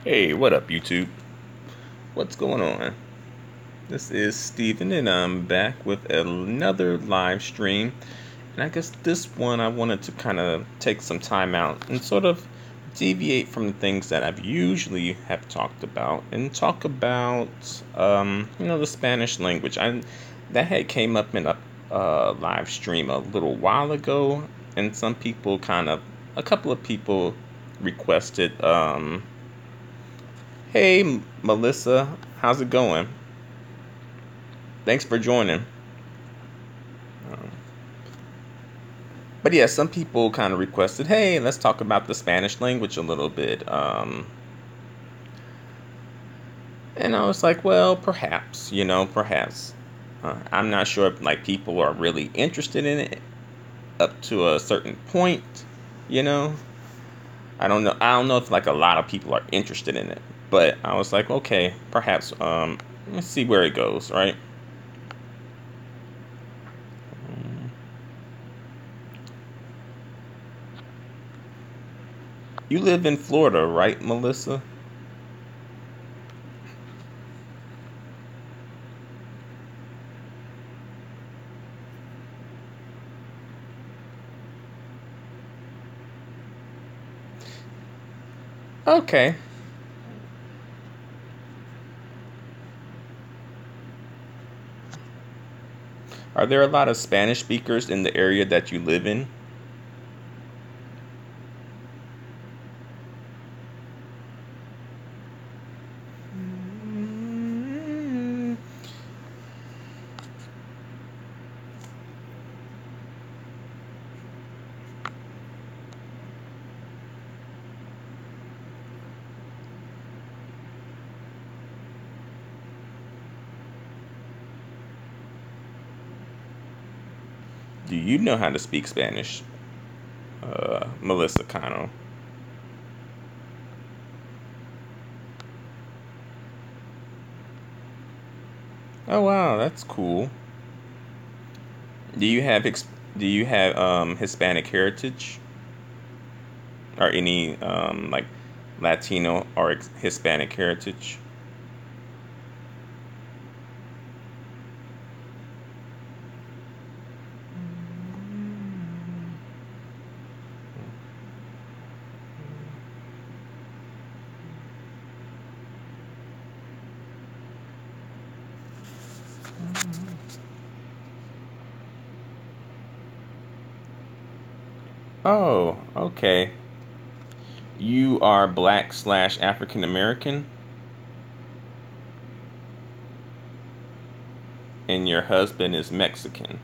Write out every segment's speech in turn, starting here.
Hey, what up, YouTube? What's going on? This is Steven, and I'm back with another live stream. And I guess this one I wanted to kind of take some time out and sort of deviate from the things that I've usually have talked about and talk about, the Spanish language. That had came up in a live stream a little while ago, and a couple of people requested. Hey, Melissa, how's it going? Thanks for joining. Um, but yeah, some people kind of requested, hey, let's talk about the Spanish language a little bit. And I was like, well, perhaps, perhaps. I'm not sure if like people are really interested in it up to a certain point, you know. I don't know. I don't know if like a lot of people are interested in it, but I was like, okay, perhaps. Let's see where it goes, right? You live in Florida, right, Melissa? Okay. Are there a lot of Spanish speakers in the area that you live in? Do you know how to speak Spanish, Melissa Cano? Oh wow, that's cool. Do you have Hispanic heritage or any like Latino or Hispanic heritage? Oh, okay. You are black slash African American, and your husband is Mexican.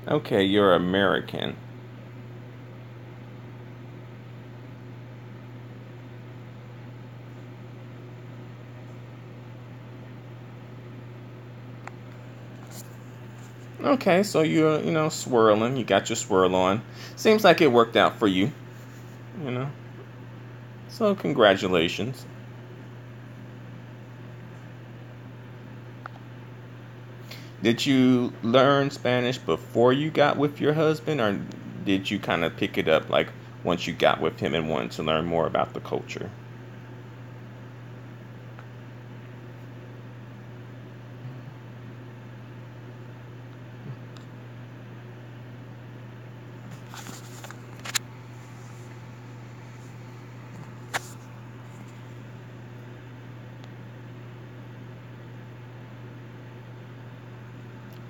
Okay, you're American. Okay, so you're, swirling. You got your swirl on. Seems like it worked out for you, you know. So congratulations. Did you learn Spanish before you got with your husband, or did you kind of pick it up like once you got with him and wanted to learn more about the culture?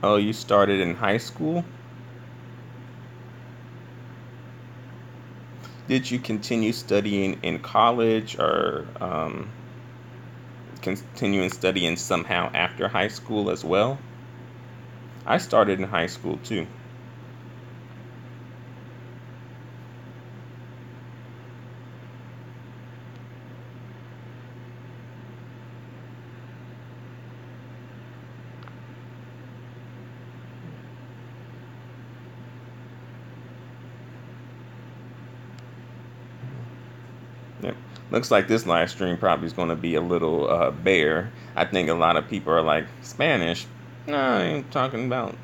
Oh, you started in high school? Did you continue studying in college or continuing studying somehow after high school as well? I started in high school too. Yep. Looks like this live stream probably is going to be a little bare. I think a lot of people are like, Spanish? No, I ain't talking about,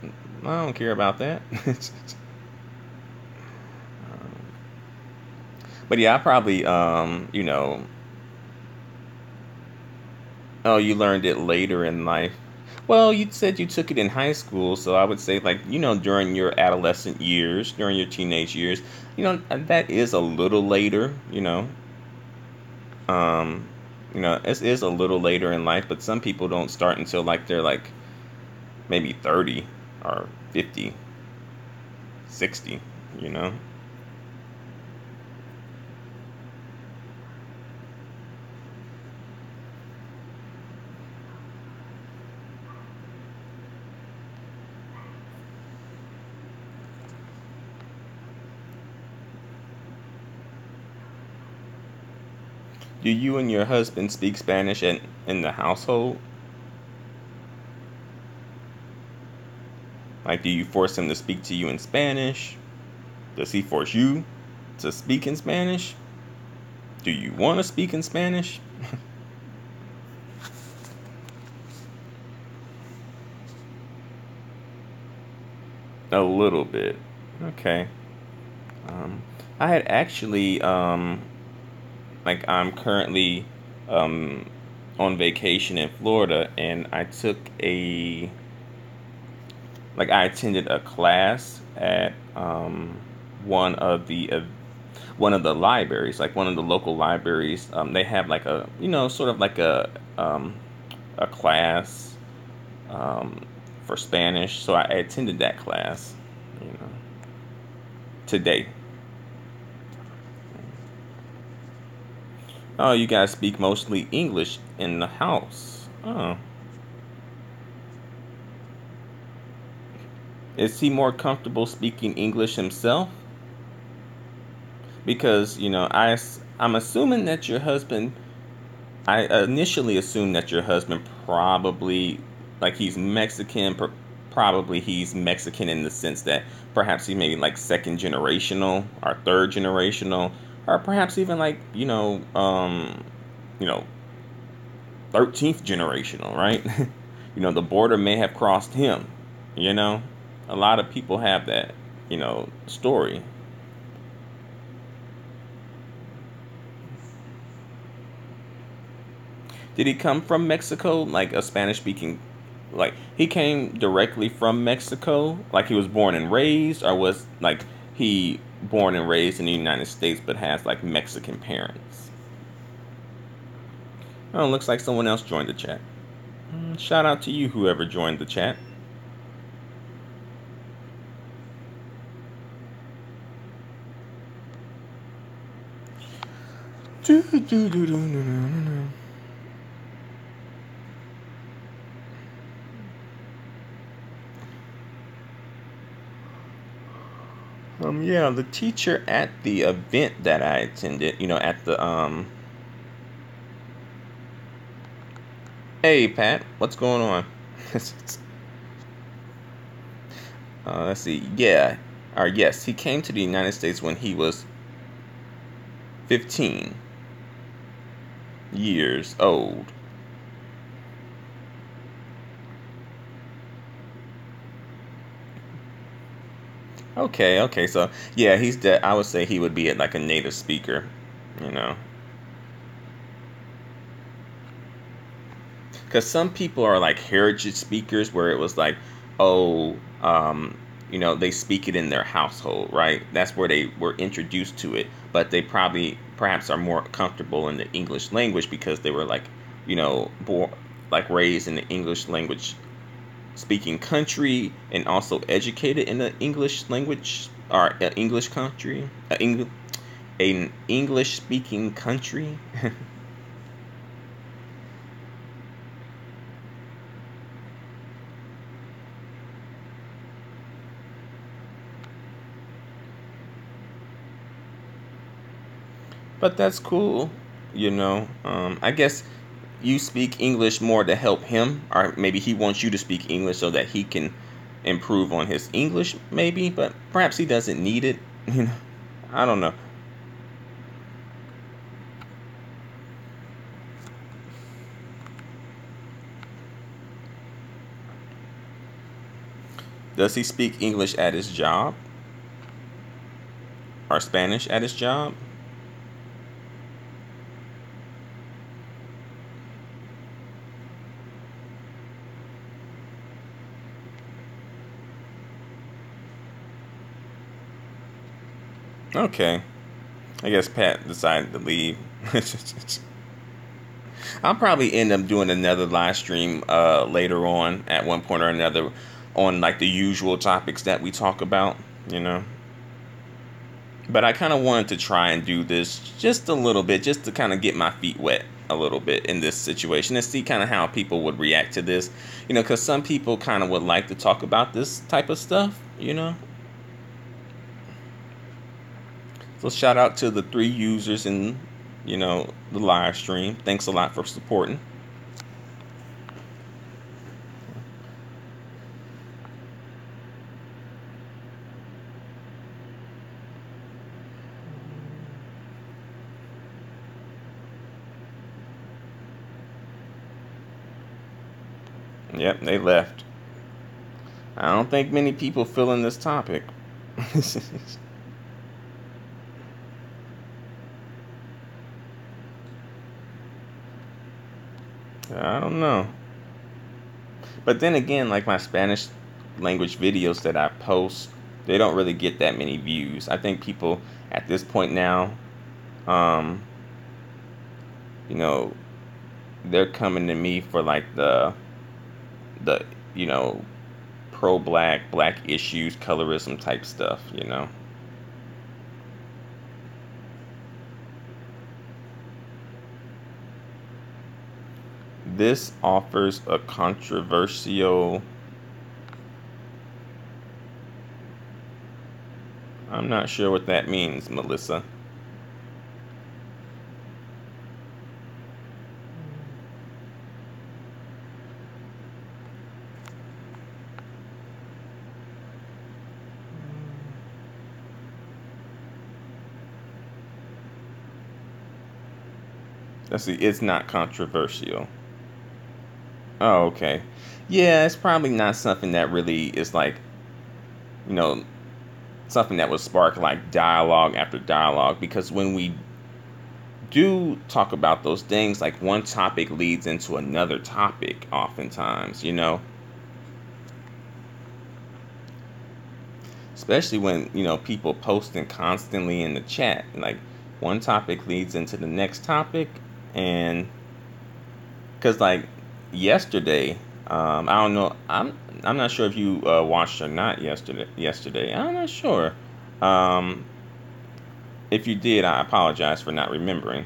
I don't care about that. But yeah, I probably oh, you learned it later in life. Well, you said you took it in high school, so I would say like, during your adolescent years, during your teenage years, that is a little later, Um, it is a little later in life, but some people don't start until like they're like maybe 30 or 50, 60, you know. Do you and your husband speak Spanish in the household? Like, do you force him to speak to you in Spanish? Does he force you to speak in Spanish? Do you want to speak in Spanish? A little bit. Okay. Um, I had actually, like, I'm currently um, on vacation in Florida, and I attended a class at one of the uh, one of the libraries, like one of the local libraries. They have like sort of like a class um, for Spanish. So I attended that class, you know, today. Oh, you guys speak mostly English in the house. Oh, is he more comfortable speaking English himself? Because I'm assuming that your husband. I initially assumed that your husband probably, like, he's Mexican. Probably he's Mexican in the sense that perhaps he may be like second generational or third generational, or perhaps even like you know 13th generational, right? The border may have crossed him. You know, a lot of people have that story. Did he come from Mexico, like a Spanish speaking? Like he came directly from Mexico, like he was born and raised, or was like he born and raised in the United States but has like Mexican parents? Oh, looks like someone else joined the chat. Shout out to you, whoever joined the chat. Yeah, the teacher at the event that I attended, at the hey Pat, what's going on? Let's see. Yeah, or yes, he came to the United States when he was 15 years old. Okay, okay. So yeah, I would say he would be like a native speaker, you know. Because some people are like heritage speakers, where it was like, oh, they speak it in their household, right? That's where they were introduced to it, but they probably perhaps are more comfortable in the English language because they were like, born like raised in the English language speaking country and also educated in the English language or English country, an English speaking country. But that's cool, I guess you speak English more to help him, or maybe he wants you to speak English so that he can improve on his English, maybe, but perhaps he doesn't need it, you know. I don't know. Does he speak English at his job or Spanish at his job? Okay. I guess Pat decided to leave. I'll probably end up doing another live stream later on at one point or another on like the usual topics that we talk about, you know. But I kind of wanted to try and do this just a little bit, just to kind of get my feet wet a little bit in this situation and see kind of how people would react to this, you know, because some people kind of would like to talk about this type of stuff, you know. So shout out to the 3 users in, you know, the live stream. Thanks a lot for supporting. Yep, they left. I don't think many people fill in this topic. I don't know. But then again, like my Spanish language videos that I post, they don't really get that many views. I think people at this point now, um, you know, they're coming to me for like the you know, pro black issues, colorism type stuff, you know. This offers a controversial. I'm not sure what that means, Melissa. Let's see, it's not controversial. Oh, okay. Yeah, it's probably not something that really is like, you know, something that would spark like dialogue after dialogue, because when we do talk about those things, like one topic leads into another topic oftentimes, you know, especially when, you know, people posting constantly in the chat, like one topic leads into the next topic. And because like yesterday, I don't know, I'm not sure if you watched or not yesterday, I'm not sure. um if you did, I apologize for not remembering.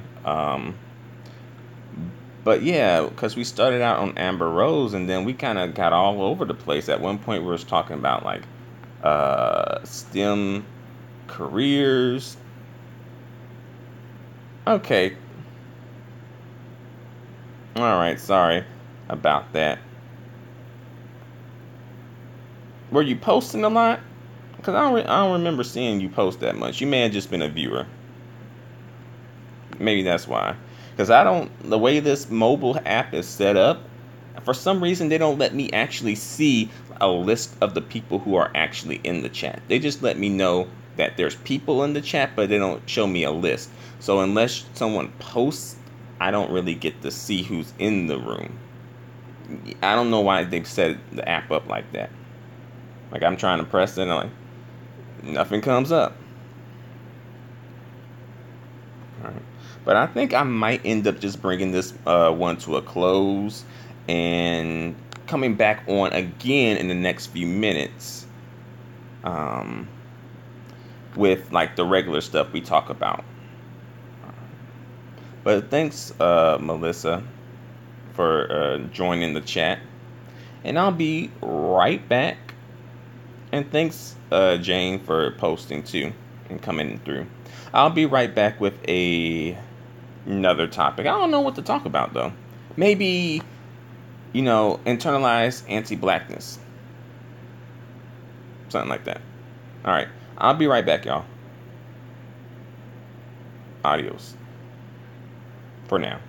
But yeah, because we started out on Amber Rose, and then we kind of got all over the place. At one point we were talking about like STEM careers. Okay, all right, sorry about that. Were you posting a lot? Because I don't remember seeing you post that much. You may have just been a viewer. Maybe that's why. Because I don't, the way this mobile app is set up, for some reason they don't let me actually see a list of the people who are actually in the chat. They just let me know that there's people in the chat, but they don't show me a list. So unless someone posts, I don't really get to see who's in the room. I don't know why they've set the app up like that. Like I'm trying to press it and like nothing comes up. All right. But I think I might end up just bringing this one to a close and coming back on again in the next few minutes um, with like the regular stuff we talk about. But thanks, Melissa, for joining the chat. And I'll be right back. And thanks, Jane, for posting too and coming through. I'll be right back with another topic. I don't know what to talk about though. Maybe, you know, internalized anti-blackness. Something like that. All right. I'll be right back, y'all. Adios. For now.